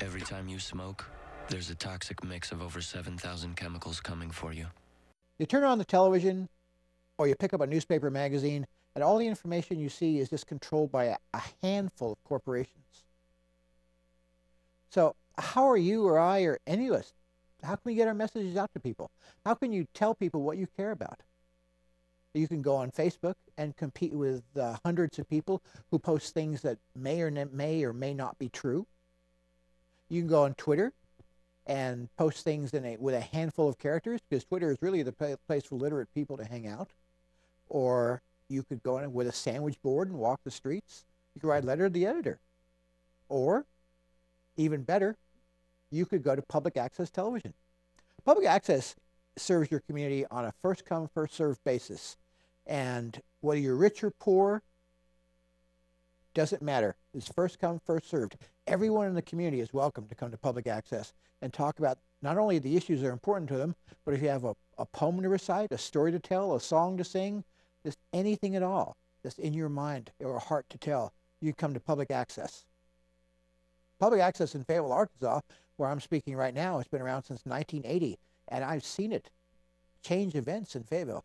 Every time you smoke, there's a toxic mix of over 7,000 chemicals coming for you. You turn on the television or you pick up a newspaper magazine, and all the information you see is just controlled by a handful of corporations. So how are you or I or any of us, how can we get our messages out to people? How can you tell people what you care about? You can go on Facebook and compete with hundreds of people who post things that may or may not be true. You can go on Twitter and post things with a handful of characters, because Twitter is really the place for literate people to hang out. Or you could go in with a sandwich board and walk the streets. You could write a letter to the editor. Or, even better, you could go to public access television. Public access serves your community on a first come, first served basis. And whether you're rich or poor, doesn't matter. It's first come, first served. Everyone in the community is welcome to come to public access and talk about not only the issues that are important to them, but if you have a poem to recite, a story to tell, a song to sing, just anything at all that's in your mind or a heart to tell, you come to public access. Public access in Fayetteville, Arkansas, where I'm speaking right now, has been around since 1980, and I've seen it change events in Fayetteville.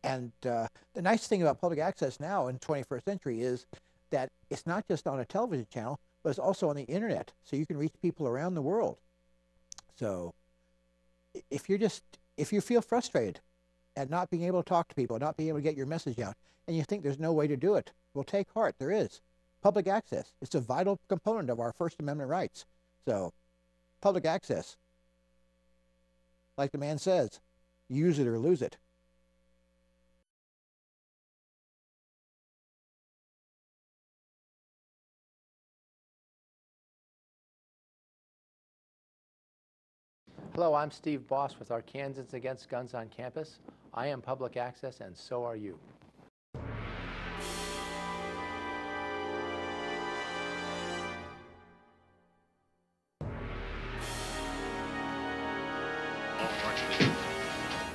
And the nice thing about public access now in the 21st century is that it's not just on a television channel, but it's also on the internet, so you can reach people around the world. So if you feel frustrated at not being able to talk to people, not being able to get your message out, and you think there's no way to do it, well, take heart, there is. Public access, it's a vital component of our First Amendment rights. So public access, like the man says, use it or lose it. Hello, I'm Steve Boss with Arkansans Against Guns on Campus. I am public access, and so are you.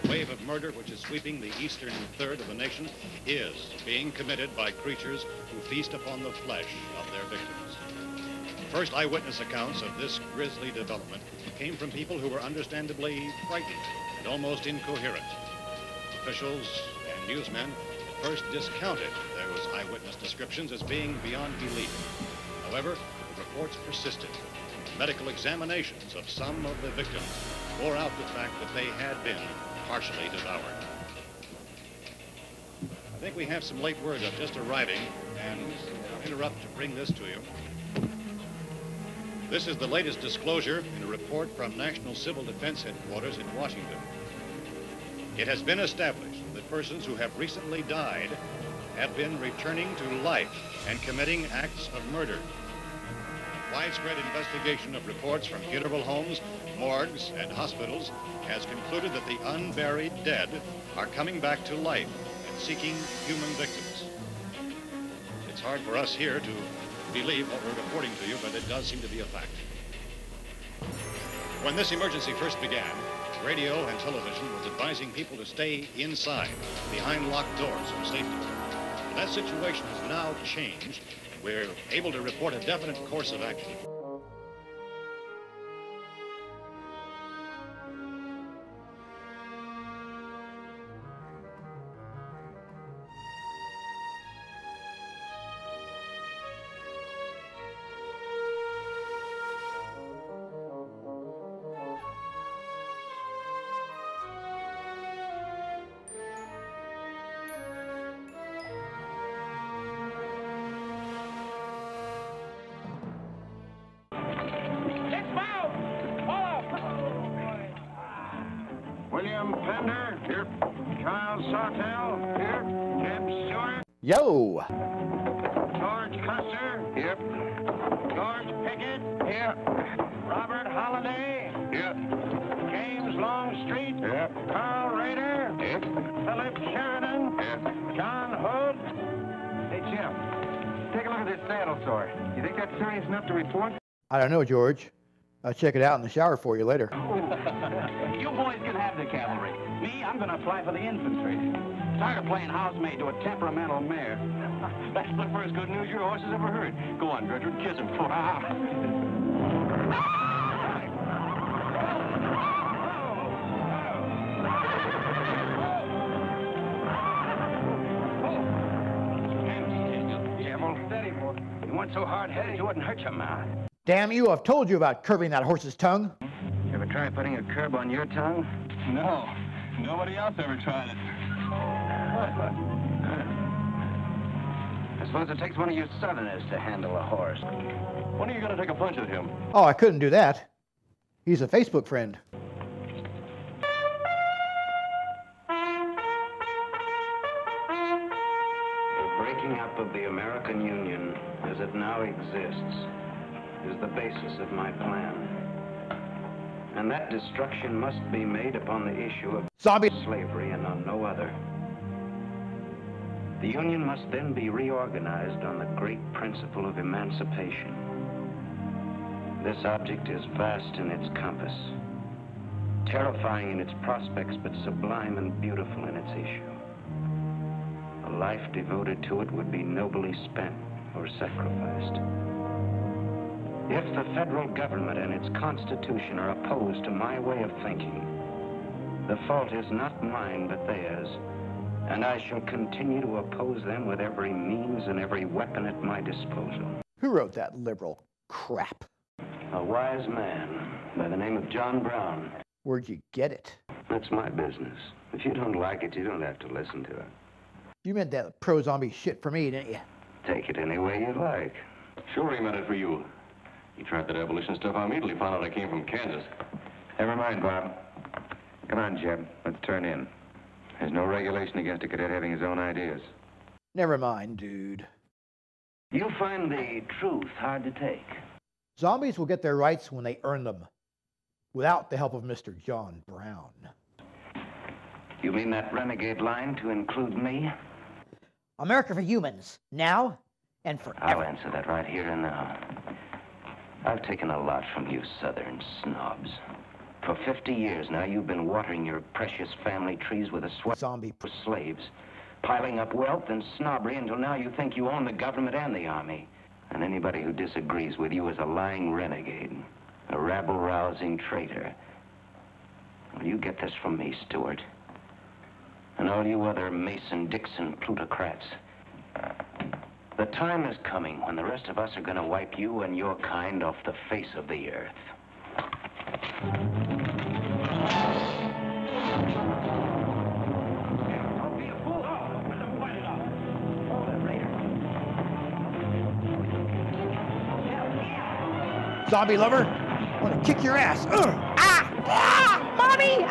The wave of murder which is sweeping the eastern third of the nation is being committed by creatures who feast upon the flesh of their victims. First eyewitness accounts of this grisly development came from people who were understandably frightened and almost incoherent. Officials and newsmen at first discounted those eyewitness descriptions as being beyond belief. However, the reports persisted. Medical examinations of some of the victims bore out the fact that they had been partially devoured. I think we have some late word just arriving, and I'll interrupt to bring this to you. This is the latest disclosure in a report from National Civil Defense Headquarters in Washington. It has been established that persons who have recently died have been returning to life and committing acts of murder. Widespread investigation of reports from funeral homes, morgues, and hospitals has concluded that the unburied dead are coming back to life and seeking human victims. It's hard for us here to believe what we're reporting to you, but it does seem to be a fact. When this emergency first began, radio and television was advising people to stay inside, behind locked doors for safety. But that situation has now changed. We're able to report a definite course of action. William Pender, here. Kyle Sawtell, here. Jeb Stewart. Yo! George Custer. Yep. George Pickett. Here. Robert Holliday. Yep. James Longstreet. Yep. Carl Rader. Yep. Philip Sheridan. Yep. John Hood. Hey, Jim, take a look at this saddle sore. You think that's serious enough to report? I don't know, George. I'll check it out in the shower for you later. You boys can have the cavalry. Me, I'm going to apply for the infantry. Tired of playing housemaid to a temperamental mare. That's the first good news your horse has ever heard. Go on, Gertrude, kiss him. You weren't so hard-headed, you wouldn't hurt your mouth. Damn you, I've told you about curbing that horse's tongue. You ever try putting a curb on your tongue? No, nobody else ever tried it. I suppose it takes one of you Southerners to handle a horse. When are you going to take a punch at him? Oh, I couldn't do that. He's a Facebook friend. The breaking up of the American Union as it now exists is the basis of my plan. And that destruction must be made upon the issue of Zombie. slavery and on no other. The Union must then be reorganized on the great principle of emancipation. This object is vast in its compass, terrifying in its prospects, but sublime and beautiful in its issue. A life devoted to it would be nobly spent or sacrificed. If the federal government and its constitution are opposed to my way of thinking, the fault is not mine but theirs, and I shall continue to oppose them with every means and every weapon at my disposal. Who wrote that liberal crap? A wise man by the name of John Brown. Where'd you get it? That's my business. If you don't like it, you don't have to listen to it. You meant that pro-zombie shit for me, didn't you? Take it any way you like. Sure, he meant it for you. He tried that abolition stuff on me till he found out I came from Kansas. Never mind, Bob. Come on, Jeb. Let's turn in. There's no regulation against a cadet having his own ideas. Never mind, dude. You find the truth hard to take. Zombies will get their rights when they earn them, without the help of Mr. John Brown. You mean that renegade line to include me? America for humans, now and forever. I'll answer that right here and now. I've taken a lot from you Southern snobs. For 50 years now, you've been watering your precious family trees with a sweat Zombie. of slaves, piling up wealth and snobbery until now you think you own the government and the army. And anybody who disagrees with you is a lying renegade, a rabble-rousing traitor. Well, you get this from me, Stewart. And all you other Mason-Dixon plutocrats. The time is coming when the rest of us are going to wipe you and your kind off the face of the earth. Don't be a fool. Zombie lover, I want to kick your ass. Mommy!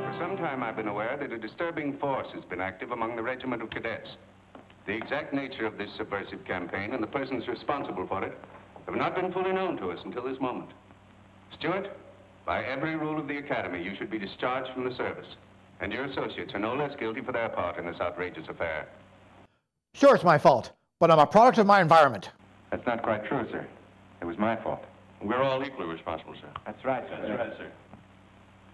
For some time, I've been aware that a disturbing force has been active among the regiment of cadets. The exact nature of this subversive campaign and the persons responsible for it have not been fully known to us until this moment. Stewart, by every rule of the Academy, you should be discharged from the service, and your associates are no less guilty for their part in this outrageous affair. Sure, it's my fault, but I'm a product of my environment. That's not quite true, sir. It was my fault. We're all equally responsible, sir. That's right, sir. That's right, sir.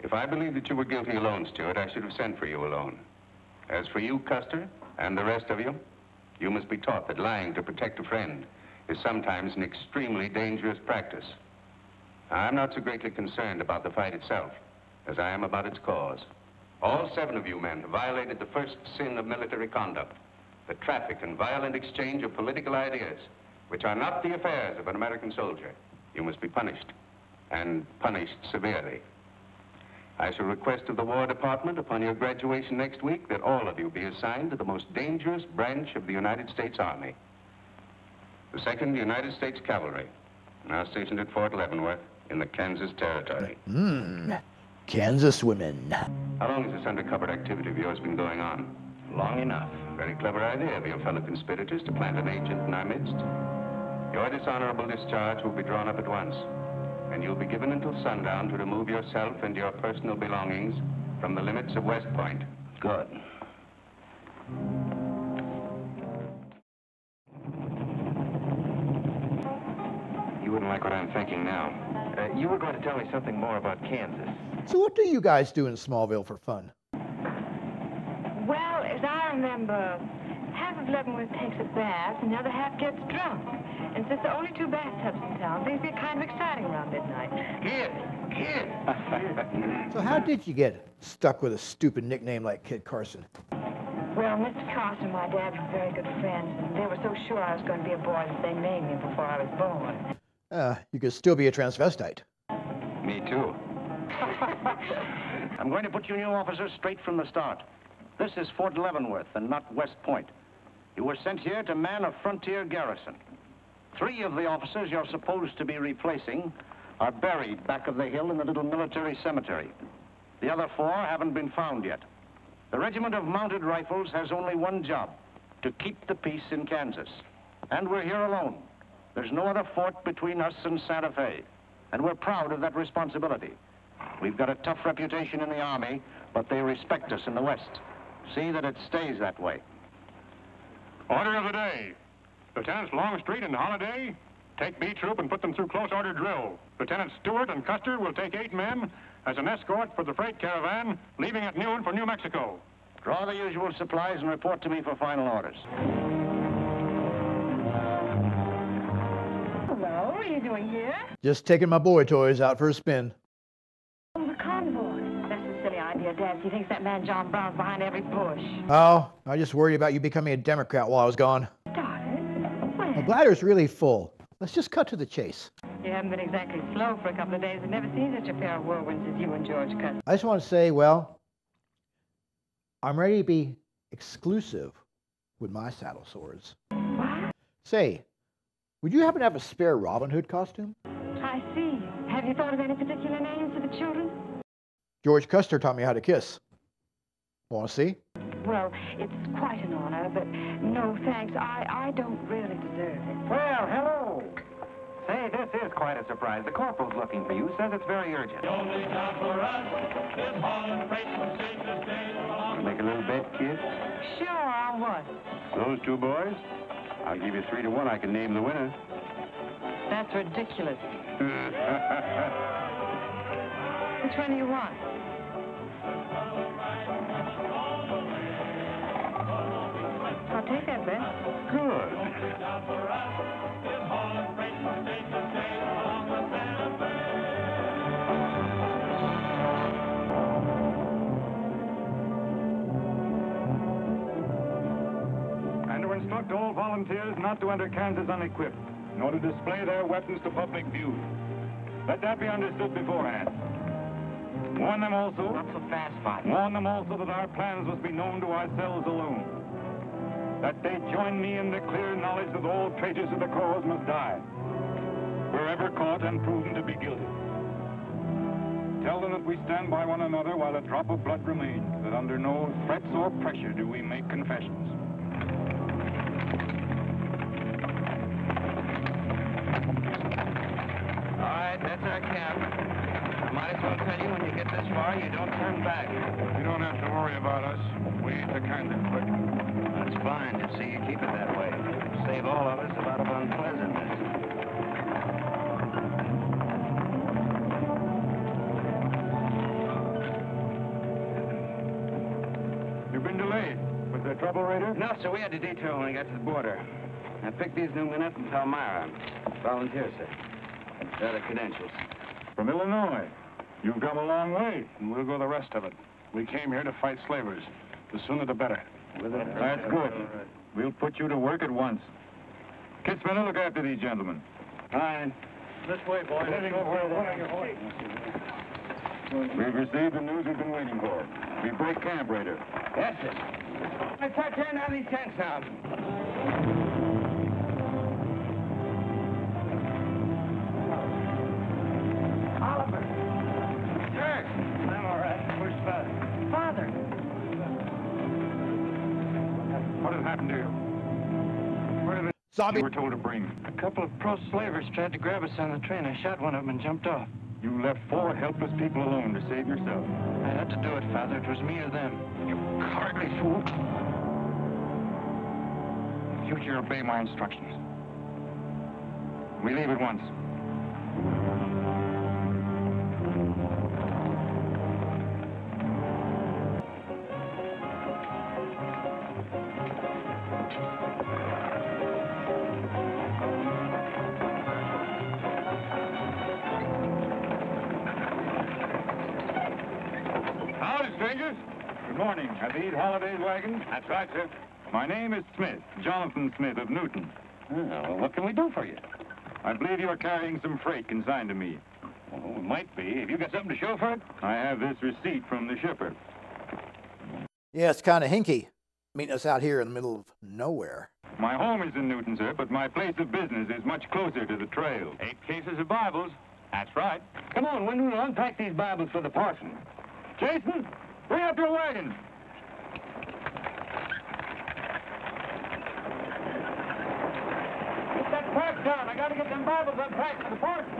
If I believed that you were guilty alone, Stewart, I should have sent for you alone. As for you, Custer, and the rest of you, you must be taught that lying to protect a friend is sometimes an extremely dangerous practice. I'm not so greatly concerned about the fight itself as I am about its cause. All 7 of you men have violated the first sin of military conduct, the traffic and violent exchange of political ideas, which are not the affairs of an American soldier. You must be punished, and punished severely. I shall request of the War Department upon your graduation next week that all of you be assigned to the most dangerous branch of the United States Army. The 2nd United States Cavalry, now stationed at Fort Leavenworth in the Kansas Territory. Kansas women. How long has this undercover activity of yours been going on? Long enough. Very clever idea of your fellow conspirators to plant an agent in our midst. Your dishonorable discharge will be drawn up at once, and you'll be given until sundown to remove yourself and your personal belongings from the limits of West Point. Good. like what I'm thinking now. You were going to tell me something more about Kansas. So what do you guys do in Smallville for fun? Well, as I remember, half of Leavenworth takes a bath and the other half gets drunk. And since there are only 2 bathtubs in town, things get kind of exciting around midnight. Kid! So how did you get stuck with a stupid nickname like Kid Carson? Well, Mr. Carson and my dad were very good friends, and they were so sure I was going to be a boy that they named me before I was born. You could still be a transvestite. Me too. I'm going to put you new officers straight from the start. This is Fort Leavenworth and not West Point. You were sent here to man a frontier garrison. 3 of the officers you're supposed to be replacing are buried back of the hill in the little military cemetery. The other 4 haven't been found yet. The Regiment of Mounted Rifles has only one job, to keep the peace in Kansas. And we're here alone. There's no other fort between us and Santa Fe, and we're proud of that responsibility. We've got a tough reputation in the Army, but they respect us in the West. See that it stays that way. Order of the day. Lieutenants Longstreet and Holiday, take B Troop and put them through close order drill. Lieutenants Stewart and Custer will take 8 men as an escort for the freight caravan, leaving at noon for New Mexico. Draw the usual supplies and report to me for final orders. Hello, what are you doing here? Just taking my boy toys out for a spin. Oh, the convoy. That's a silly idea, Dad. He thinks that man John Brown's behind every bush. Oh, I just worried about you becoming a Democrat while I was gone. Started? When? My bladder's really full. Let's just cut to the chase. You haven't been exactly slow for a couple of days. I've never seen such a pair of whirlwinds as you and George Custer. I just want to say, well, I'm ready to be exclusive with my saddle swords. What? Say, would you happen to have a spare Robin Hood costume? I see. Have you thought of any particular names for the children? George Custer taught me how to kiss. Want to see? Well, it's quite an honor, but no thanks. I don't really deserve it. Well, hello. Say, this is quite a surprise. The corporal's looking for you. Says it's very urgent. The only job for us is hauling freight from state to state. Want to make a little bet, kid? Sure, on what? Those 2 boys? I'll give you 3 to 1. I can name the winner. That's ridiculous. Which one do you want? I'll take that bet. Good. And to instruct all volunteers not to enter Kansas unequipped, nor to display their weapons to public view. Let that be understood beforehand. Warn them also. Not so fast, Father. Warn them also that our plans must be known to ourselves alone. That they join me in the clear knowledge that all traitors of the cause must die, wherever caught and proven to be guilty. Tell them that we stand by one another while a drop of blood remains, that under no threats or pressure do we make confessions. All right, that's our camp. I might as well tell you when you get this far, you don't turn back. You don't have to worry about us. We ain't the kind that quit. That's fine. Just see you keep it that way. Save all of us a lot of unpleasantness. You've been delayed. Was there trouble, Raider? No, sir. We had to detour when we got to the border. I picked these new men up from Palmyra. Volunteer, sir. They're the credentials. From Illinois. You've come a long way, and we'll go the rest of it. We came here to fight slavers. The sooner the better. That's good. We'll put you to work at once. Kid Spinner, look after these gentlemen. Fine. This way, boys. We've received the news we've been waiting for. We break camp, Raider. Yes, sir. Let's start tearing down these tents now. Oliver. Sir. I'm all right. Where's Father? Father. What has happened to you? Where did Zombie. you were told to bring? A couple of pro-slavers tried to grab us on the train. I shot one of them and jumped off. You left 4 helpless people alone to save yourself. I had to do it, Father. It was me or them. You cowardly fool. In future, obey my instructions. We leave at once. strangers. Good morning. Are these Holiday's wagons? That's right, sir. My name is Smith, Jonathan Smith of Newton. Well, what can we do for you? I believe you are carrying some freight consigned to me. Well, we might be. Have you got something to show for it? I have this receipt from the shipper. Yeah, it's kind of hinky, meeting us out here in the middle of nowhere. My home is in Newton, sir, but my place of business is much closer to the trail. 8 cases of Bibles. That's right. Come on, when we unpack these Bibles for the parson. Jason, bring up your wagon. Get that pack down. I got to get them Bibles unpacked for the parson.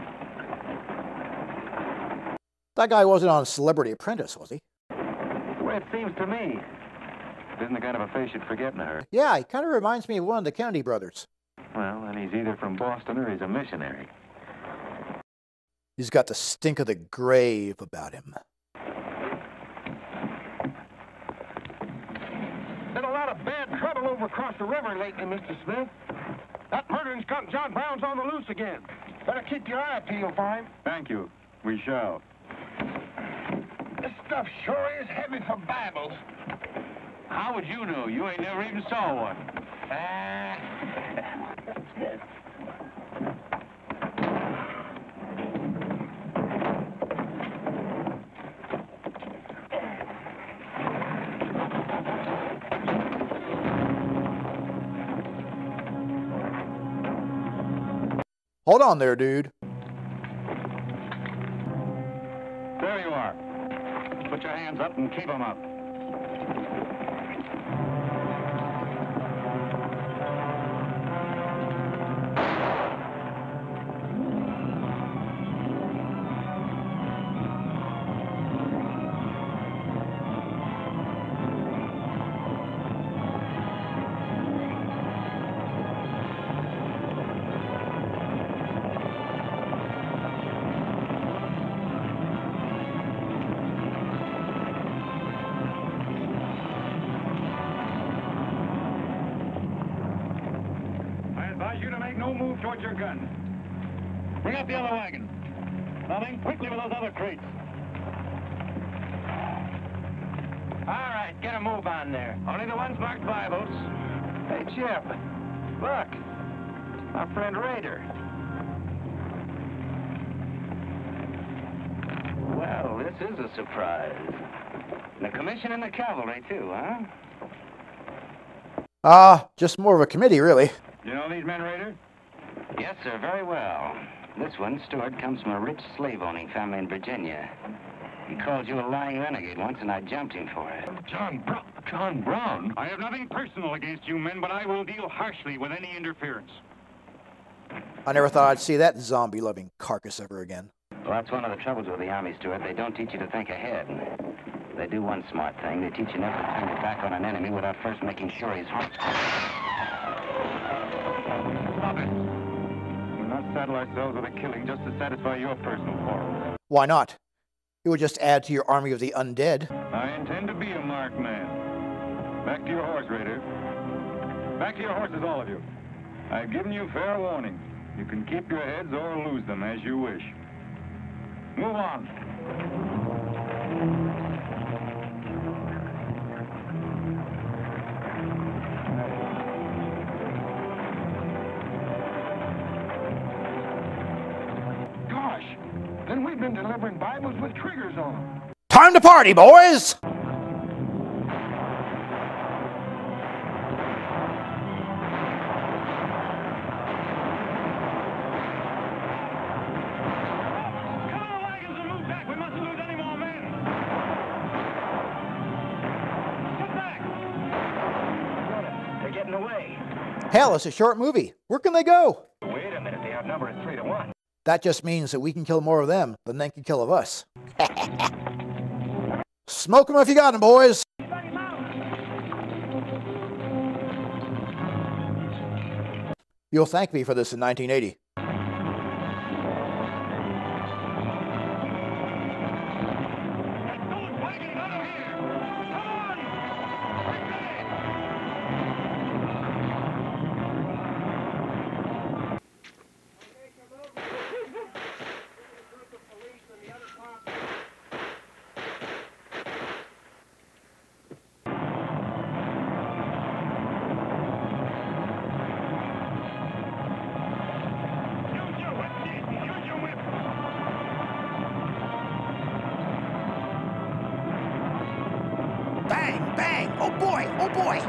That guy wasn't on Celebrity Apprentice, was he? The way it seems to me. Isn't the kind of a face you'd forget in a hurry. Yeah, he kind of reminds me of one of the Kennedy brothers. Well, then he's either from Boston or he's a missionary. He's got the stink of the grave about him. Been a lot of bad trouble over across the river lately, Mr. Smith. That murdering skunk John Brown's on the loose again. Better keep your eye peeled for him. Thank you. We shall. This stuff sure is heavy for Bibles. How would you know? You ain't never even saw one. Hold on there, dude. There you are. Put your hands up and keep them up. No move towards your gun. Bring up the other wagon. Now then, quickly with those other crates. All right, get a move on there. Only the ones marked Bibles. Hey, Chip. Look. My friend Rader. Well, this is a surprise. The commission and the cavalry, too, huh? Just more of a committee, really. You know these men, Rader? Yes, sir, very well. This one, Stewart, comes from a rich slave-owning family in Virginia. He called you a lying renegade once, and I jumped him for it. John Brown? I have nothing personal against you men, but I will deal harshly with any interference. I never thought I'd see that zombie-loving carcass ever again. Well, that's one of the troubles with the Army, Stewart. They don't teach you to think ahead. They do one smart thing. They teach you never to turn your back on an enemy without first making sure he's hurt. Stop it. We'll not saddle ourselves with a killing just to satisfy your personal quarrels. Why not? It would just add to your army of the undead. I intend to be a marked man. Back to your horse, Rader. Back to your horses, all of you. I've given you fair warning. You can keep your heads or lose them as you wish. Move on. Then we've been delivering Bibles with triggers on them. Time to party, boys! They're getting away. Hell, it's a short movie. Where can they go? Wait a minute. The outnumber is 3-1. That just means that we can kill more of them than they can kill of us. Smoke them if you got them, boys. You'll thank me for this in 1980. Bang, bang. Oh boy, oh boy.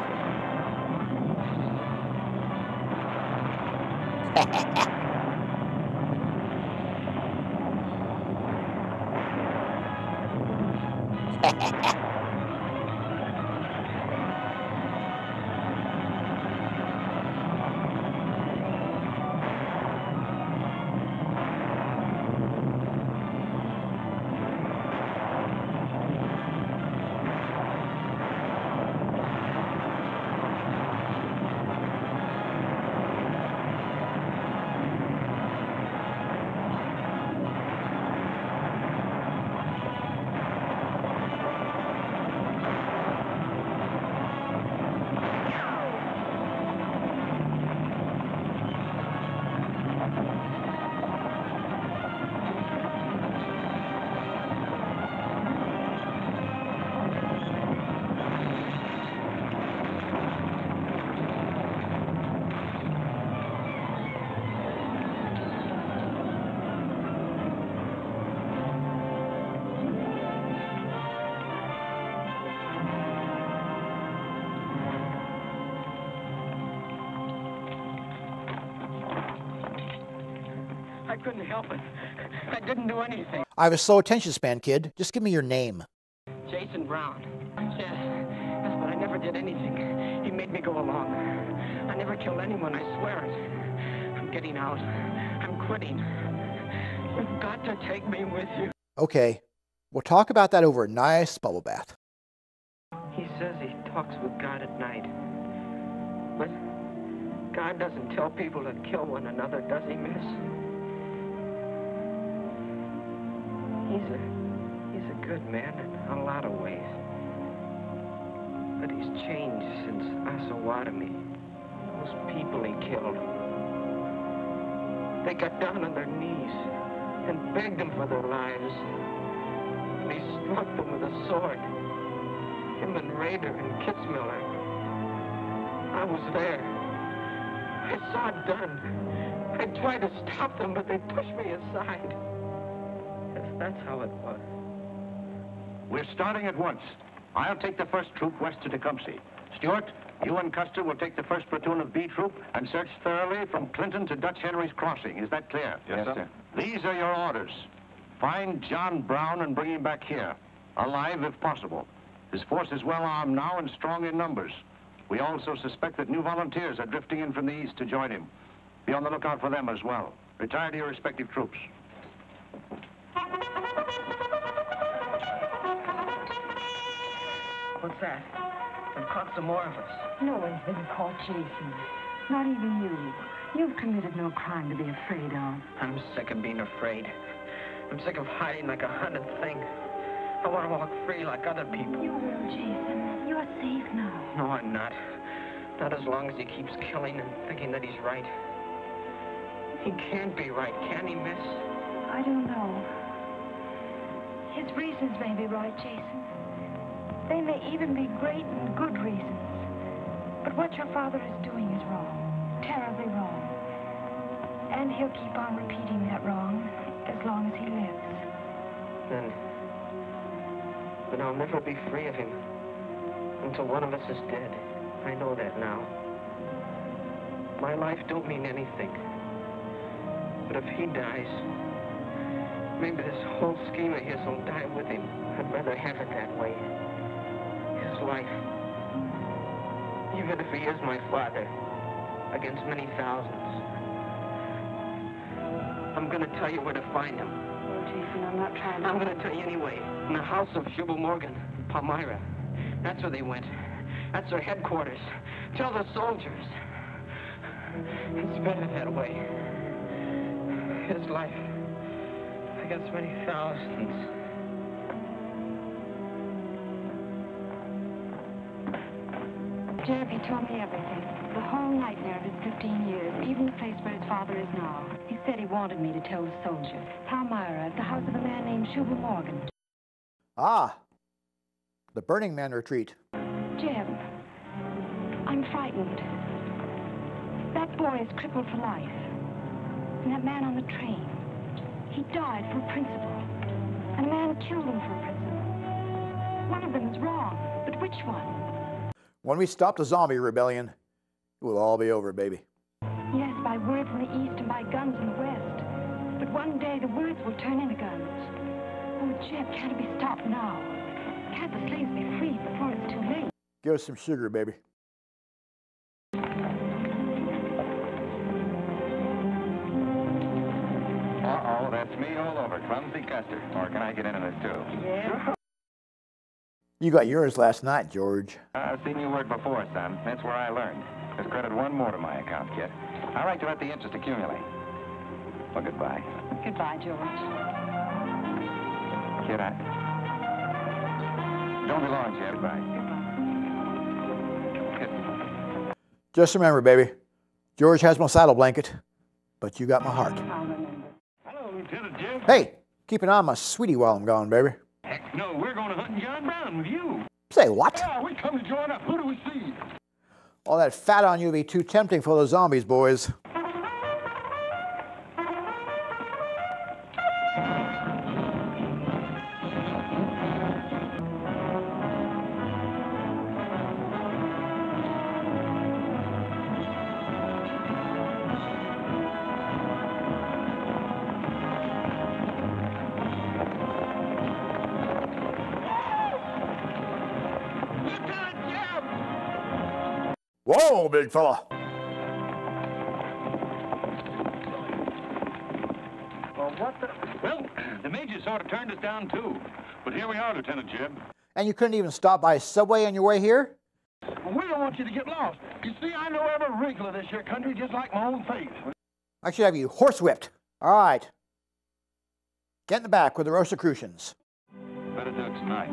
I couldn't help it. I didn't do anything. I have a slow attention span, kid. Just give me your name. Jason Brown. Yes, but I never did anything. He made me go along. I never killed anyone, I swear it. I'm getting out. I'm quitting. You've got to take me with you. Okay, we'll talk about that over a nice bubble bath. He says he talks with God at night. But God doesn't tell people to kill one another, does he, miss? He's a good man in a lot of ways. But he's changed since Osawatomie. Those people he killed. They got down on their knees and begged him for their lives. And he struck them with a sword. Him and Rader and Kitzmiller. I was there. I saw it done. I tried to stop them, but they pushed me aside. That's how it was. We're starting at once. I'll take the first troop west to Tecumseh. Stewart, you and Custer will take the first platoon of B Troop and search thoroughly from Clinton to Dutch Henry's Crossing. Is that clear? Yes, sir. These are your orders. Find John Brown and bring him back here, alive if possible. His force is well armed now and strong in numbers. We also suspect that new volunteers are drifting in from the east to join him. Be on the lookout for them as well. Retire to your respective troops. What's that? They've caught some more of us. No one's been caught, Jason. Not even you. You've committed no crime to be afraid of. I'm sick of being afraid. I'm sick of hiding like a hunted thing. I want to walk free like other people. You will, Jason. You're safe now. No, I'm not. Not as long as he keeps killing and thinking that he's right. He can't be right, can he, miss? I don't know. His reasons may be right, Jason. They may even be great and good reasons. But what your father is doing is wrong. Terribly wrong. And he'll keep on repeating that wrong as long as he lives. But I'll never be free of him until one of us is dead. I know that now. My life don't mean anything. But if he dies, maybe this whole scheme of his will die with him. I'd rather have it that way. His life. Even if he is my father, against many thousands. I'm going to tell you where to find him. Well, Jason, I'm not trying to... I'm going to tell you anyway. In the house of Shubal Morgan, Palmyra. That's where they went. That's their headquarters. Tell the soldiers. It's better that way. His life against many thousands. Jeremy told me everything. The whole nightmare of his 15 years, even the place where his father is now. He said he wanted me to tell the soldiers. Palmyra, at the house of a man named Shubal Morgan. Ah, the Burning Man retreat. Jeb, I'm frightened. That boy is crippled for life. And that man on the train, he died for a principle. And a man killed him for a principle. One of them is wrong, but which one? When we stop the zombie rebellion, it will all be over, baby. Yes, by word from the east and by guns in the west. But one day the words will turn into guns. Oh, Jeb, can't it be stopped now? Can't the slaves be freed before it's too late? Give us some sugar, baby. Uh-oh, that's me all over. Clumsy Custer. Or can I get in on this, too? Yeah. You got yours last night, George. I've seen your word before, son. That's where I learned. There's credit one more to my account, kid. I like to let the interest accumulate. Well, goodbye. Goodbye, George. Kid, don't be long, Jeb. Goodbye. Kid. Just remember, baby, George has my saddle blanket, but you got my heart. Hello, Lieutenant Jeb. Hey, keep an eye on my sweetie while I'm gone, baby. Heck no, we're going to hunt John Brown with you. Say what? Yeah, we come to join up. Who do we see? All that fat on you will be too tempting for those zombies, boys. Whoa, big fella. Well, what the... Well, the Major sort of turned us down, too. But here we are, Lieutenant Jeb. And you couldn't even stop by Subway on your way here? Well, we don't want you to get lost. You see, I know every wrinkle of this here country just like my own face. I should have you horsewhipped. All right. Get in the back with the Rosicrucians. Better do it tonight.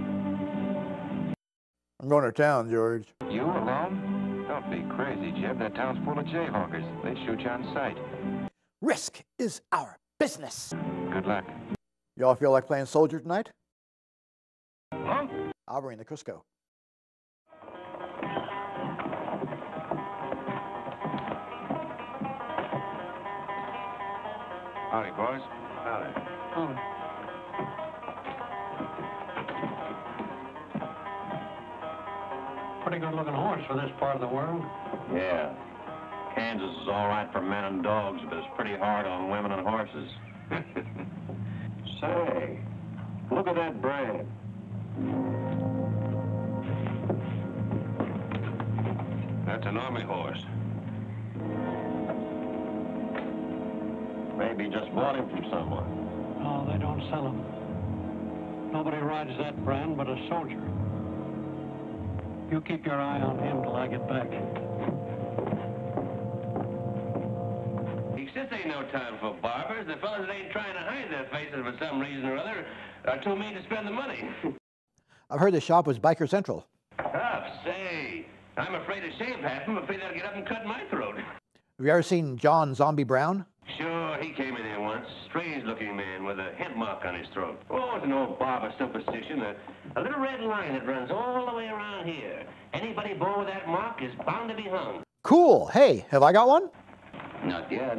I'm going to town, George. You alone? Don't be crazy, Jeb. That town's full of jayhawkers. They shoot you on sight. Risk is our business. Good luck. Y'all feel like playing soldier tonight? Huh? I'll bring the Crisco. Howdy, boys. Howdy. Pretty good looking horse for this part of the world. Yeah. Kansas is all right for men and dogs, but it's pretty hard on women and horses. Say, look at that brand. That's an army horse. Maybe just bought him from someone. No, they don't sell them. Nobody rides that brand but a soldier. You keep your eye on him till I get back. This ain't no time for barbers. The fellas that ain't trying to hide their faces for some reason or other are too mean to spend the money. I've heard the shop was Biker Central. Tough, say. I'm afraid to shave half them. I'm afraid they'll get up and cut my throat. Have you ever seen John Zombie Brown? Sure, he came in here once. Strange-looking man with a hemp mark on his throat. Oh, it's an old barber superstition. A little red line that runs all the way around here. Anybody born with that mark is bound to be hung. Cool. Hey, have I got one? Not yet.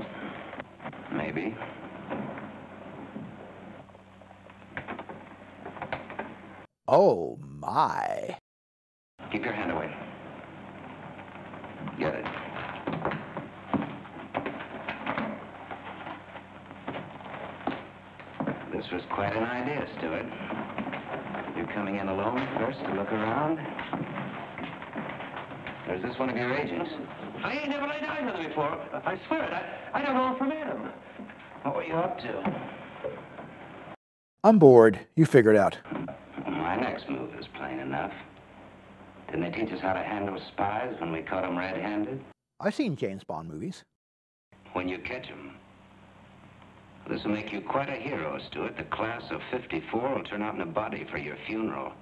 Maybe. Oh, my. Keep your hand away. Get it. This was quite an idea, Stuart. You're coming in alone first to look around? Or is this one of your agents? I ain't never laid eyes on him before. I swear it. I don't know him from Adam. What were you up to? I'm bored. You figure it out. My next move is plain enough. Didn't they teach us how to handle spies when we caught them red-handed? I've seen James Bond movies. When you catch them. This will make you quite a hero, Stuart. The class of '54 will turn out in a body for your funeral.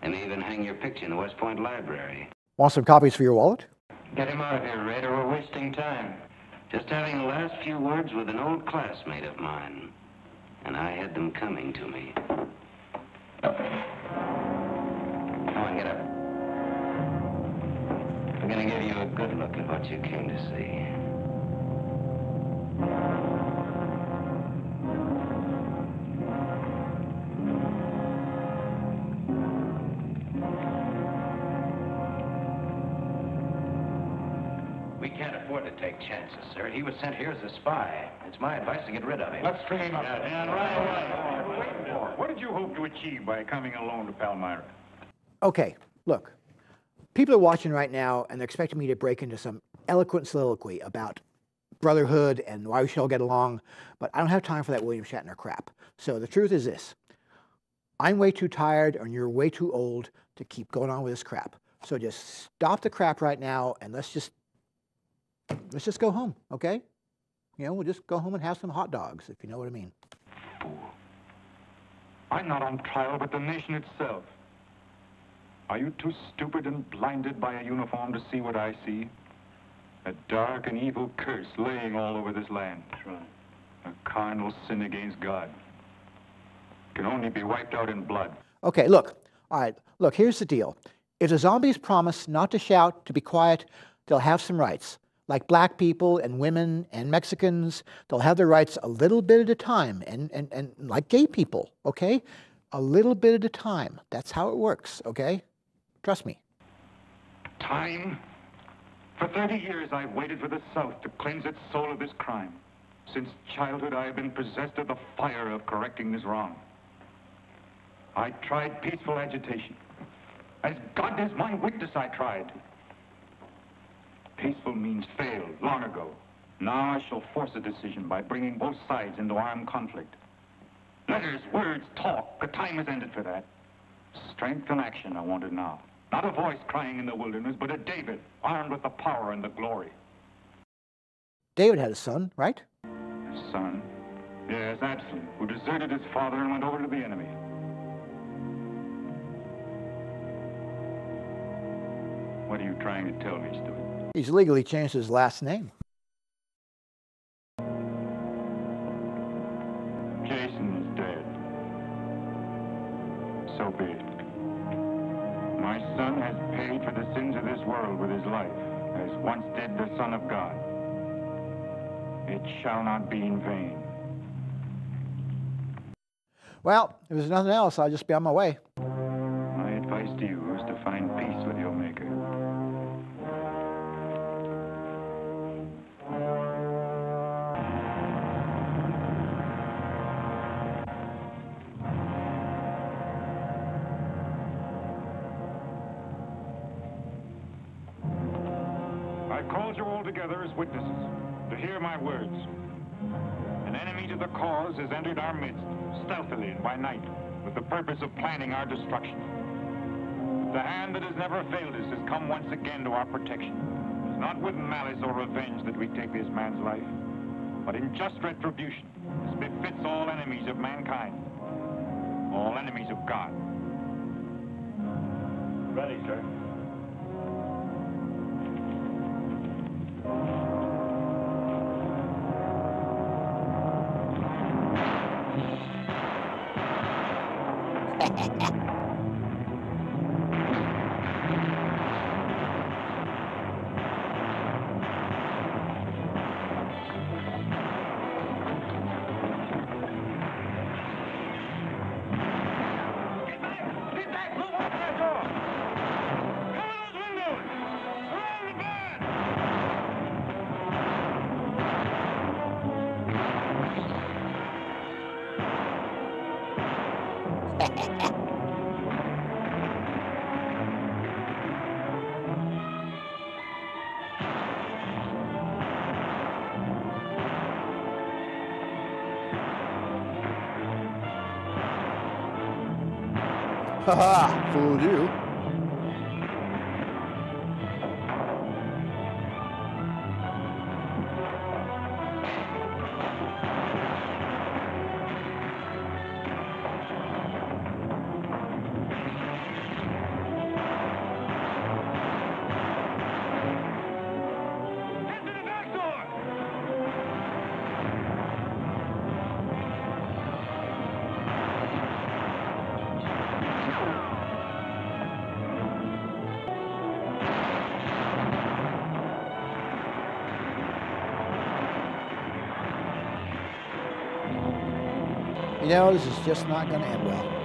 They may even hang your picture in the West Point Library. Want some copies for your wallet? Get him out of here, Red, or we're wasting time. Just having the last few words with an old classmate of mine. And I had them coming to me. Come on, get up. I'm gonna give you a good look at what you came to see. afford to take chances, sir. He was sent here as a spy. It's my advice to get rid of him. Let's string him up. And right away. What did you hope to achieve by coming alone to Palmyra? Okay, look. People are watching right now, and they're expecting me to break into some eloquent soliloquy about brotherhood and why we should all get along, but I don't have time for that William Shatner crap. So the truth is this. I'm way too tired, and you're way too old to keep going on with this crap. So just stop the crap right now, and let's just go home, okay? You know, we'll just go home and have some hot dogs, if you know what I mean. I'm not on trial, but the nation itself. Are you too stupid and blinded by a uniform to see what I see? A dark and evil curse laying all over this land. That's right. A carnal sin against God. Can only be wiped out in blood. Okay, look. All right, look, here's the deal. If the zombies promise not to shout, to be quiet, they'll have some rights. Like black people and women and Mexicans, they'll have their rights a little bit at a time. And like gay people, okay? A little bit at a time. That's how it works, okay? Trust me. Time? For 30 years, I've waited for the South to cleanse its soul of this crime. Since childhood, I have been possessed of the fire of correcting this wrong. I tried peaceful agitation. As God is my witness, I tried. Peaceful means failed long ago. Now I shall force a decision by bringing both sides into armed conflict. Letters, words, talk. The time has ended for that. Strength and action I wanted now. Not a voice crying in the wilderness, but a David, armed with the power and the glory. David had a son, right? A son? Yes, Absalom, who deserted his father and went over to the enemy. What are you trying to tell me, Stuart? He's legally changed his last name. Jason is dead. So be it. My son has paid for the sins of this world with his life, as once did the Son of God. It shall not be in vain. Well, if there's nothing else, I'll just be on my way. My advice to you is to find peace with your Maker. I called you all together as witnesses to hear my words. An enemy to the cause has entered our midst, stealthily and by night, with the purpose of planning our destruction. The hand that has never failed us has come once again to our protection. It is not with malice or revenge that we take this man's life, but in just retribution, as befits all enemies of mankind, all enemies of God. Ready, sir. Ha-ha, fooled you. You know, this is just not going to end well.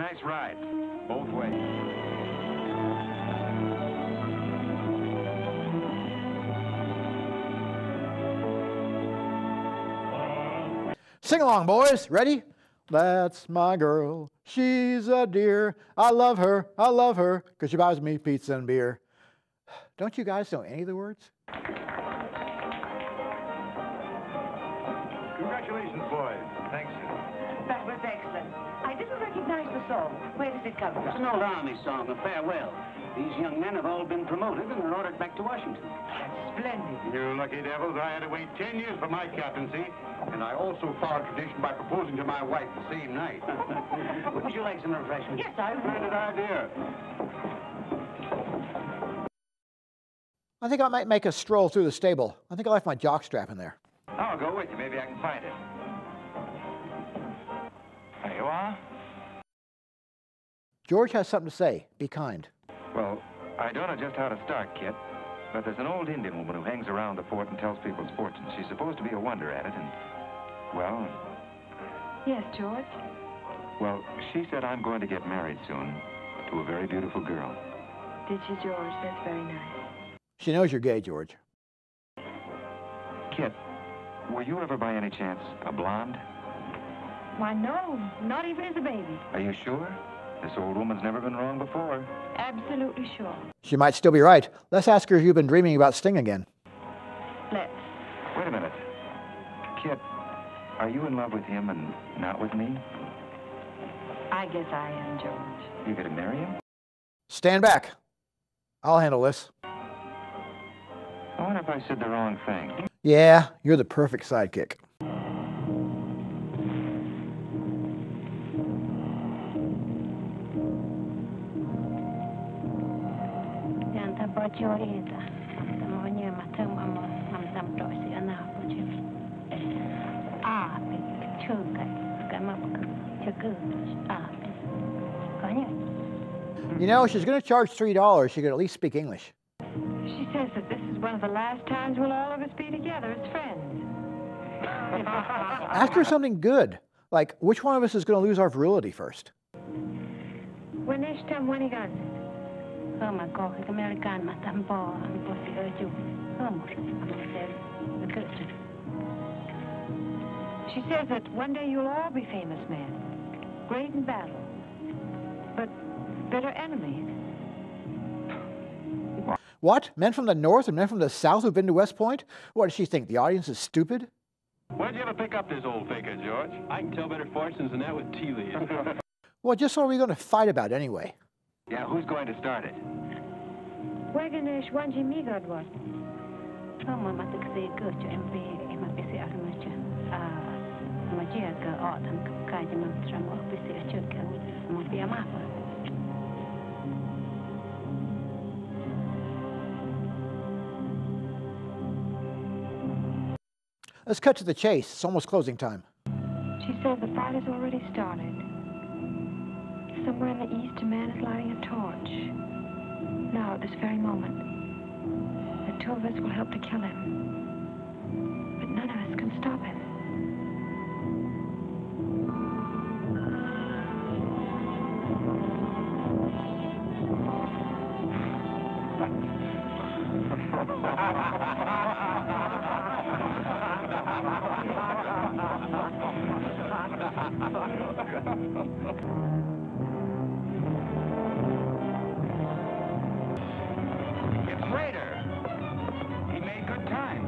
nice ride, both ways. Sing along, boys. Ready? That's my girl. She's a dear. I love her, 'cause she buys me pizza and beer. Don't you guys know any of the words? Congratulations, boys. Thanks. That was excellent. I didn't recognize the song. Where does it come from? It's an old Army song, a farewell. These young men have all been promoted and are ordered back to Washington. That's splendid. You lucky devils, I had to wait 10 years for my captaincy, and I also followed tradition by proposing to my wife the same night. Would you like some refreshment? Yes, I would. Splendid idea. I think I might make a stroll through the stable. I think I left my jockstrap in there. I'll go with you. Maybe I can find it. There you are. George has something to say. Be kind. Well, I don't know just how to start, Kit, but there's an old Indian woman who hangs around the fort and tells people's fortunes. She's supposed to be a wonder at it, and, well... Yes, George? Well, she said I'm going to get married soon to a very beautiful girl. Did she, George? That's very nice. She knows you're gay, George. Kit, were you ever by any chance a blonde? Why, no. Not even as a baby. Are you sure? This old woman's never been wrong before. Absolutely sure. She might still be right. Let's ask her if you've been dreaming about Sting again. Let's. Wait a minute. Kit, are you in love with him and not with me? I guess I am, George. You gonna marry him? Stand back. I'll handle this. I wonder if I said the wrong thing. Yeah, you're the perfect sidekick. You know, she's going to charge $3. She could at least speak English. She says that this is one of the last times we'll all of us be together as friends. Ask her something good. Like, which one of us is going to lose our virility first? When next time when he got She says that one day you'll all be famous men, great in battle, but bitter enemies. What? Men from the North and men from the South who've been to West Point? What does she think? The audience is stupid? Where'd you ever pick up this old faker, George? I can tell better fortunes than that with tea leaves. Well, just what are we going to fight about anyway? Yeah, who's going to start it? Waganesh Wanji Migad was. Let's cut to the chase. It's almost closing time. She says the fight has already started. Somewhere in the east, a man is lighting a torch. Now, at this very moment, the two of us will help to kill him. But none of us can stop him. It's Raider. He made good time.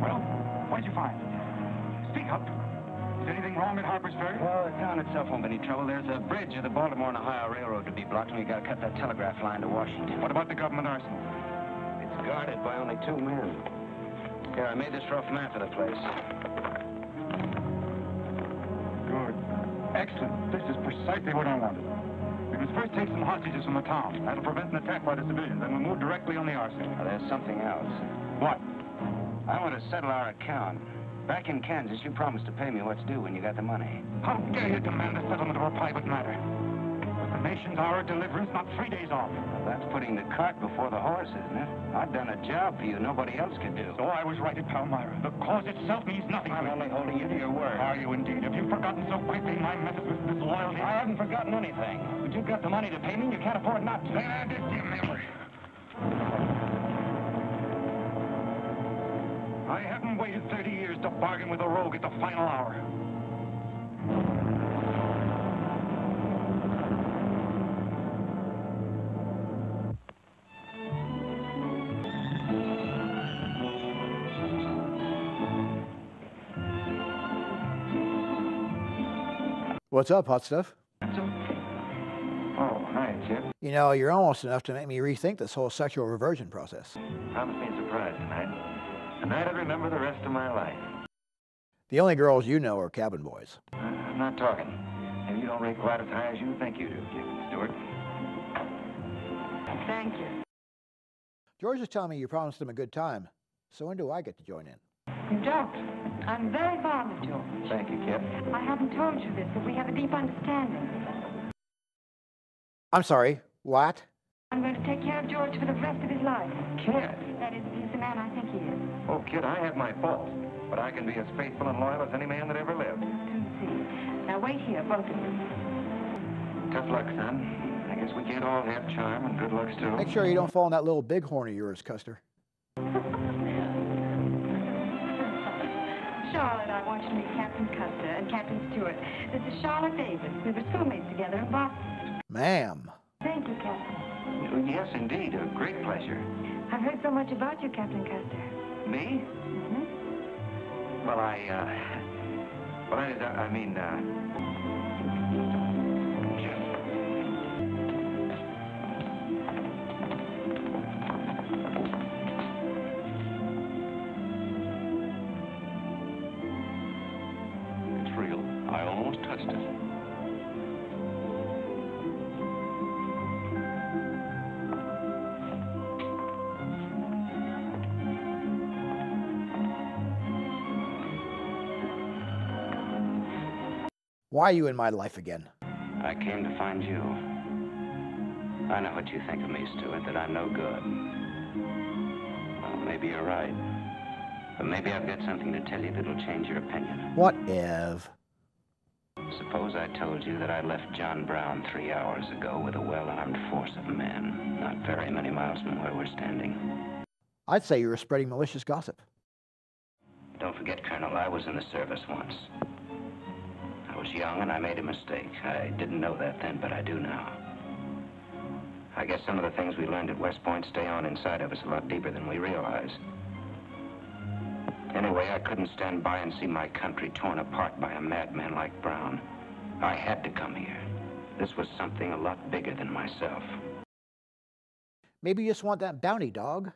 Well, what'd you find? Speak up. Is anything wrong at Harper's Ferry? Well, the town itself won't be any trouble. There's a bridge of the Baltimore and Ohio Railroad to be blocked, and we got to cut that telegraph line to Washington. What about the government arsenal? It's guarded by only 2 men. Here, I made this rough map of the place. Good. Excellent. This is precisely what I wanted. We must first take some hostages from the town. That'll prevent an attack by the civilians, then we'll move directly on the arsenal. Now, there's something else. What? I want to settle our account. Back in Kansas, you promised to pay me what's due when you got the money. How dare you demand the settlement of a private matter? With the Nation's hour of deliverance, not 3 days off. Well, that's putting the cart before the horse, isn't it? I've done a job for you nobody else could do. So I was right at Palmyra. The cause itself means nothing to I'm me. only holding you to your word. Are you indeed? Have you forgotten so quickly my methods with disloyalty? I haven't forgotten anything. But you've got the money to pay me, and you can't afford not to. Then add this to your memory. I haven't waited 30 years to bargain with a rogue at the final hour. What's up, hot stuff? Oh, hi, Chip. You know, you're almost enough to make me rethink this whole sexual reversion process. Promise me a surprise tonight. A night I'll remember the rest of my life. The only girls you know are cabin boys. I'm not talking. Maybe you don't rate quite as high as you think you do, Captain Stewart. Thank you. George is telling me you promised him a good time. So when do I get to join in? You don't. I'm very fond of George. Thank you, Kip. I haven't told you this, but we have a deep understanding. I'm sorry, what? I'm going to take care of George for the rest of his life. Kid? That is, he's the man I think he is. Oh, Kid, I have my faults. But I can be as faithful and loyal as any man that ever lived. Soon see. Now wait here, both of you. Tough luck, son. I guess we can't all have charm and good looks, too. Make sure you don't fall in that little bighorn of yours, Custer. Charlotte, I want you to meet Captain Custer and Captain Stewart. This is Charlotte Davis. We were schoolmates together in Boston. Ma'am. Thank you, Captain. Yes, indeed. A great pleasure. I've heard so much about you, Captain Custer. Me? Mm-hmm. Well, I mean, It's real. I almost touched it. Why are you in my life again? I came to find you. I know what you think of me, Stuart, that I'm no good. Well, maybe you're right. But maybe I've got something to tell you that'll change your opinion. What, Ev? Suppose I told you that I left John Brown 3 hours ago with a well-armed force of men, not very many miles from where we're standing. I'd say you were spreading malicious gossip. Don't forget, Colonel, I was in the service once. I was young and I made a mistake. I didn't know that then, but I do now. I guess some of the things we learned at West Point stay on inside of us a lot deeper than we realize. Anyway, I couldn't stand by and see my country torn apart by a madman like Brown. I had to come here. This was something a lot bigger than myself. Maybe you just want that bounty, dog.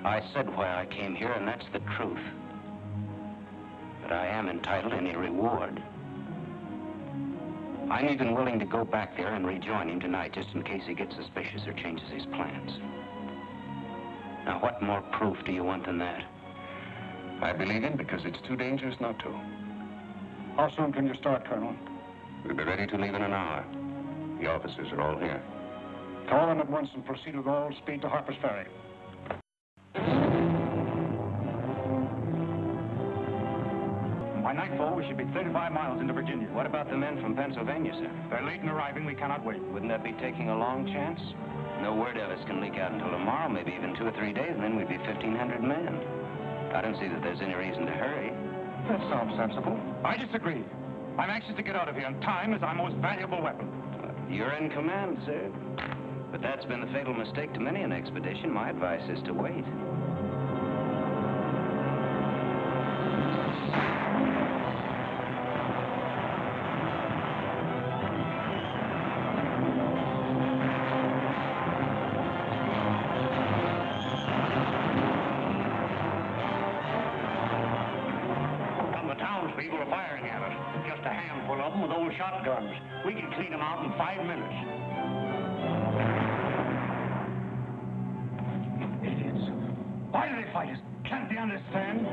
I said why I came here, and that's the truth. But I am entitled to any reward. I'm even willing to go back there and rejoin him tonight, just in case he gets suspicious or changes his plans. Now, what more proof do you want than that? I believe him because it's too dangerous not to. How soon can you start, Colonel? We'll be ready to leave in an hour. The officers are all here. Call them at once and proceed with all speed to Harper's Ferry. By nightfall, we should be 35 miles into Virginia. What about the men from Pennsylvania, sir? They're late in arriving. We cannot wait. Wouldn't that be taking a long chance? No word of us can leak out until tomorrow, maybe even 2 or 3 days, and then we'd be 1,500 men. I don't see that there's any reason to hurry. That sounds sensible. I disagree. I'm anxious to get out of here, and time is our most valuable weapon. You're in command, sir. But that's been the fatal mistake to many an expedition. My advice is to wait. People are firing at us. Just a handful of them with old shotguns. We can clean them out in 5 minutes. Idiots. Why do they fight us? Can't they understand?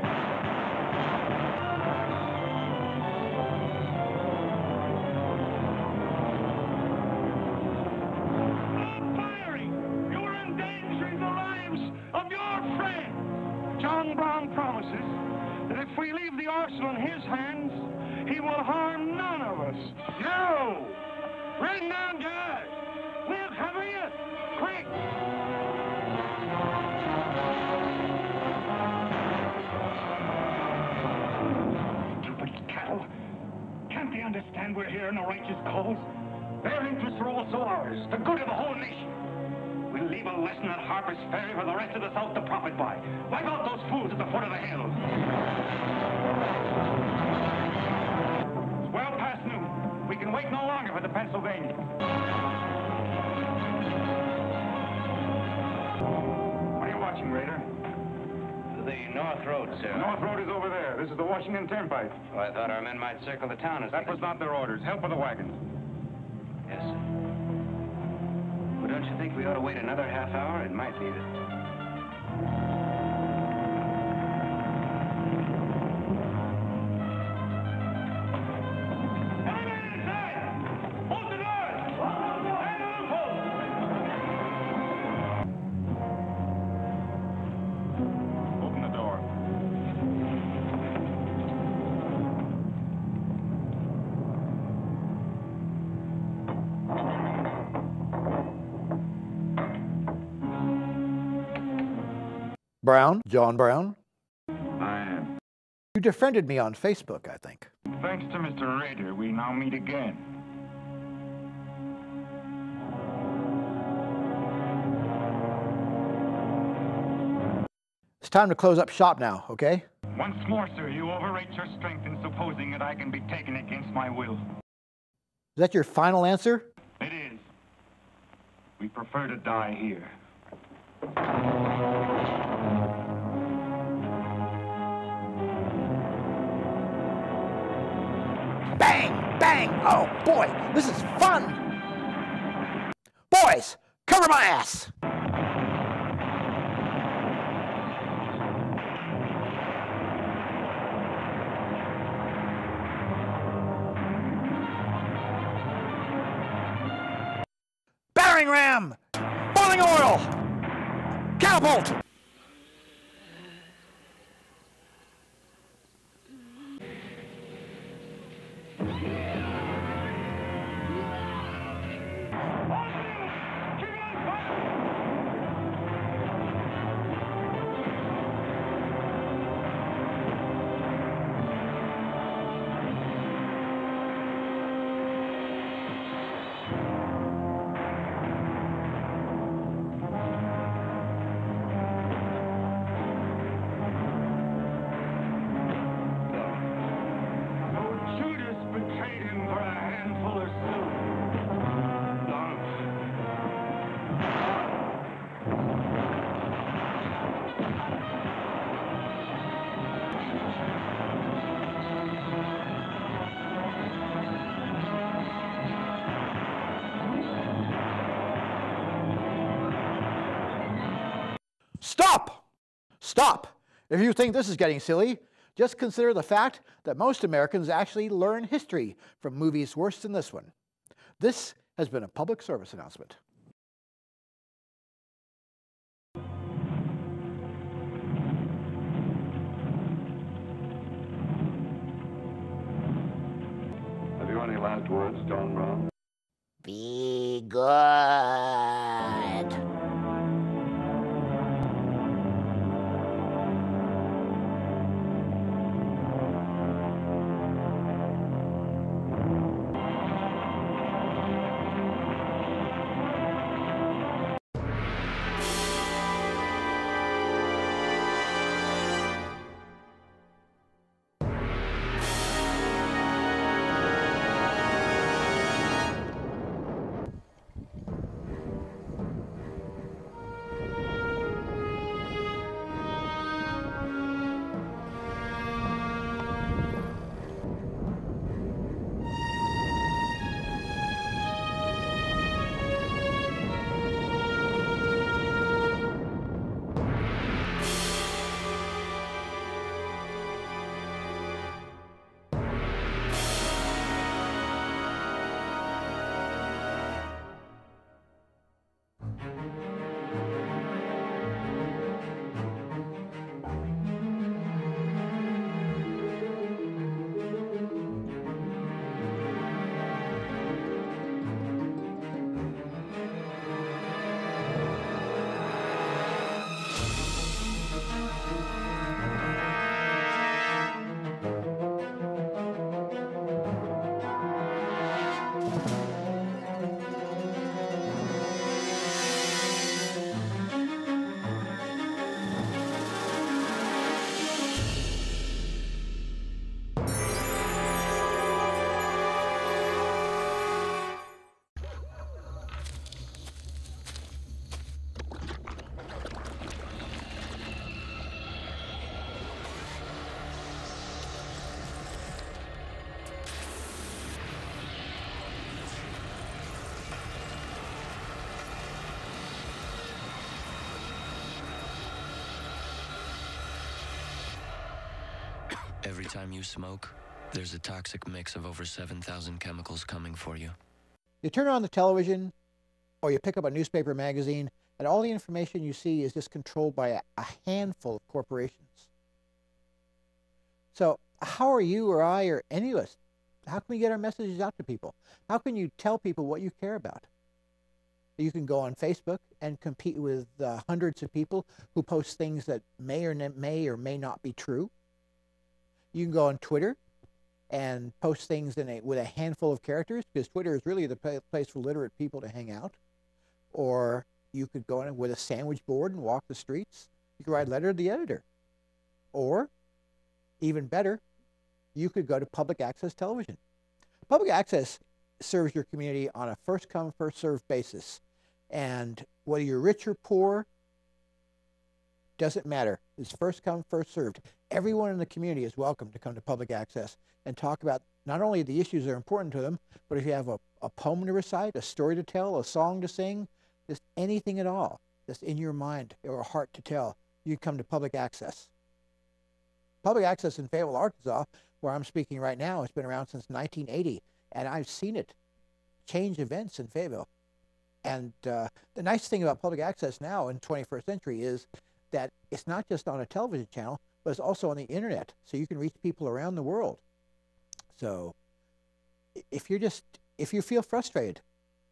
John Brown promises that if we leave the arsenal in his hands, he will harm none of us. No! Bring down, guys! We'll cover you! Quick! Stupid cattle! Can't they understand we're here in a righteous cause? Their interests are also ours, the good of the whole nation. We'll leave a lesson at Harper's Ferry for the rest of the South to profit by. Wipe out those fools at the foot of the hill. It's well past noon. We can wait no longer for the Pennsylvania. What are you watching, Raider? The North Road, sir. The North Road is over there. This is the Washington Turnpike. Oh, I thought our men might circle the town as That was not their orders. Help with the wagons. Yes, sir. Well, don't you think we ought to wait another half hour? It might be that... Open the door. Brown? John Brown? I am. You defriended me on Facebook, I think. Thanks to Mr. Raider, we now meet again. It's time to close up shop now, okay? Once more, sir, you overrate your strength in supposing that I can be taken against my will. Is that your final answer? It is. We prefer to die here. Bang! Bang! Oh boy, this is fun! Boys, cover my ass! Battering ram! Boiling oil! Catapult! Stop! Stop! If you think this is getting silly, just consider the fact that most Americans actually learn history from movies worse than this one. This has been a public service announcement. Have you any last words, John Brown? Be good. Every time you smoke, there's a toxic mix of over 7,000 chemicals coming for you. You turn on the television or you pick up a newspaper magazine, and all the information you see is just controlled by a handful of corporations. So how are you or I or any of us, how can we get our messages out to people? How can you tell people what you care about? You can go on Facebook and compete with hundreds of people who post things that may or may not be true. You can go on Twitter and post things with a handful of characters, because Twitter is really the place for literate people to hang out. Or you could go in with a sandwich board and walk the streets. You could write a letter to the editor. Or, even better, you could go to public access television. Public access serves your community on a first-come, first-served basis. And whether you're rich or poor, doesn't matter. It's first come, first served. Everyone in the community is welcome to come to public access and talk about not only the issues that are important to them, but if you have a poem to recite, a story to tell, a song to sing, just anything at all that's in your mind or heart to tell, you come to public access. Public access in Fayetteville, Arkansas, where I'm speaking right now, has been around since 1980, and I've seen it change events in Fayetteville. And the nice thing about public access now in the 21st century is that it's not just on a television channel, but it's also on the internet, so you can reach people around the world. So if you feel frustrated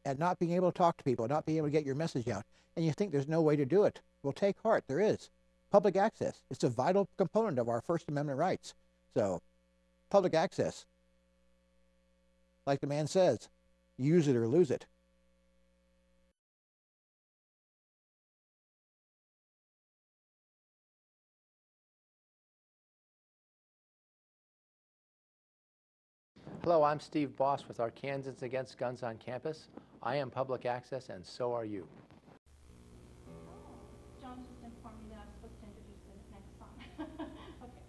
at not being able to talk to people, not being able to get your message out, and you think there's no way to do it, well, take heart, there is. Public access, it's a vital component of our First Amendment rights. So public access, like the man says, use it or lose it. Hello, I'm Steve Boss with Arkansans Against Guns on Campus. I am public access, and so are you. John just informed me that I'm supposed to introduce the next song. Okay.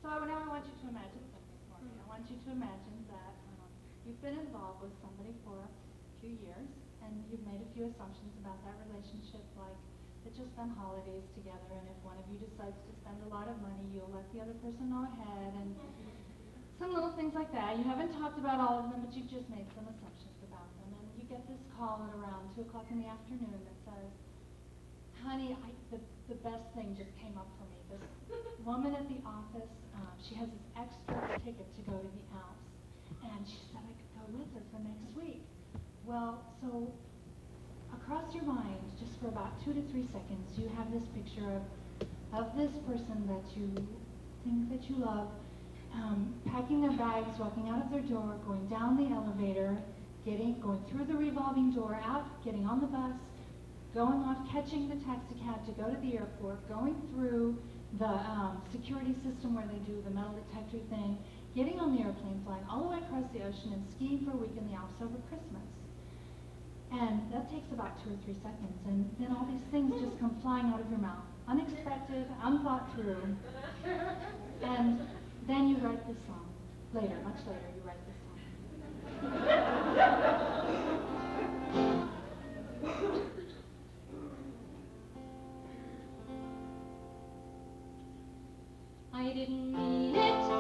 So now I want you to imagine something for me. I want you to imagine that you've been involved with somebody for a few years, and you've made a few assumptions about that relationship, like that you'll spend holidays together, and if one of you decides to spend a lot of money, you'll let the other person know ahead, and some little things like that. You haven't talked about all of them, but you've just made some assumptions about them. And you get this call at around 2 o'clock in the afternoon that says, honey, the best thing just came up for me. This woman at the office, she has this extra ticket to go to the Alps, and she said I could go with her for next week. Well, so across your mind, just for about 2 to 3 seconds, you have this picture of this person that you think that you love, packing their bags, walking out of their door, going down the elevator, going through the revolving door, out, getting on the bus, going off, catching the taxi cab to go to the airport, going through the security system where they do the metal detector thing, getting on the airplane, flying all the way across the ocean, and skiing for a week in the Alps over Christmas. And that takes about 2 or 3 seconds, and then all these things just come flying out of your mouth. Unexpected, unthought through, and then you write this song. Later, much later, you write this song. I didn't mean it